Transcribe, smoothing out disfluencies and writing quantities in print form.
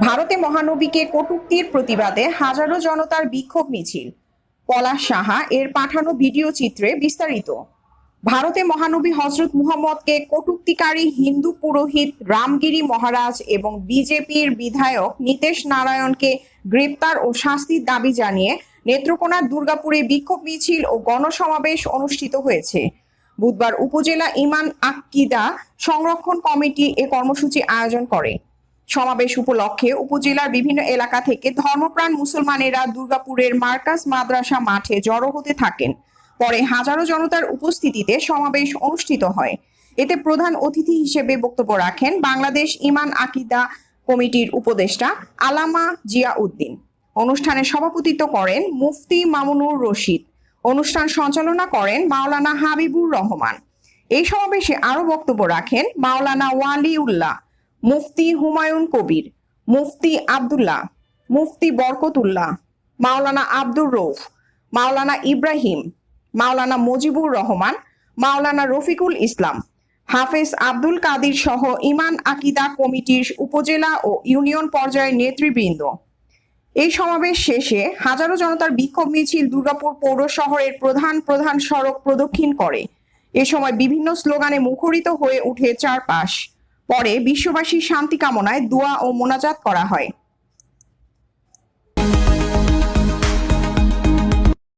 ভারতে মহানবীকে কটূক্তির প্রতিবাদে হাজারো জনতার বিক্ষোভ মিছিল। পলাশ সাহা এর পাঠানো ভিডিও চিত্রে বিস্তারিত। ভারতে মহানবী হযরত মুহাম্মদকে কটূক্তিকারী হিন্দু পুরোহিত রামগিরি মহারাজ এবং বিজেপির বিধায়ক নীতেশ নারায়ণকে গ্রেপ্তার ও শাস্তির দাবি জানিয়ে নেত্রকোনার দুর্গাপুরে বিক্ষোভ মিছিল ও গণসমাবেশ অনুষ্ঠিত হয়েছে। বুধবার উপজেলা ঈমান আকিদা সংরক্ষণ কমিটি এ কর্মসূচি আয়োজন করে। সমাবেশ উপলক্ষে উপজেলার বিভিন্ন এলাকা থেকে ধর্মপ্রাণ মুসলমানেরা দুর্গাপুরের মার্কাজ মাদ্রাসা মাঠে জড়ো হতে থাকেন। পরে হাজারো জনতার উপস্থিতিতে সমাবেশ অনুষ্ঠিত হয়। এতে প্রধান অতিথি হিসেবে বক্তব্য রাখেন বাংলাদেশ ঈমান আকিদা কমিটির উপদেষ্টা আল্লামা জিয়া উদ্দিন। অনুষ্ঠানে সভাপতিত্ব করেন মুফতি মামুনুর রশিদ। অনুষ্ঠান সঞ্চালনা করেন মাওলানা হাবিবুর রহমান। এই সমাবেশে আরো বক্তব্য রাখেন মাওলানা ওয়ালিউল্লাহ, মুফতি হুমায়ুন কবির, মুফতি আব্দুল্লাহ, মুফতি বরকতুল্লাহ, মাওলানা আব্দুর রৌফ, মাওলানা ইব্রাহিম, মাওলানা মুজিবুর রহমান, মাওলানা রফিকুল ইসলাম, হাফেজ আব্দুল কাদির সহ ঈমান আকিদা কমিটির উপজেলা ও ইউনিয়ন পর্যায়ের নেতৃবৃন্দ। এই সমাবেশ শেষে হাজারো জনতার বিক্ষোভ মিছিল দুর্গাপুর পৌর শহরের প্রধান প্রধান সড়ক প্রদক্ষিণ করে। এ সময় বিভিন্ন স্লোগানে মুখরিত হয়ে ওঠে চারপাশ। পরে বিশ্ববাসীর শান্তি কামনায় দোয়া ও মোনাজাত করা হয়।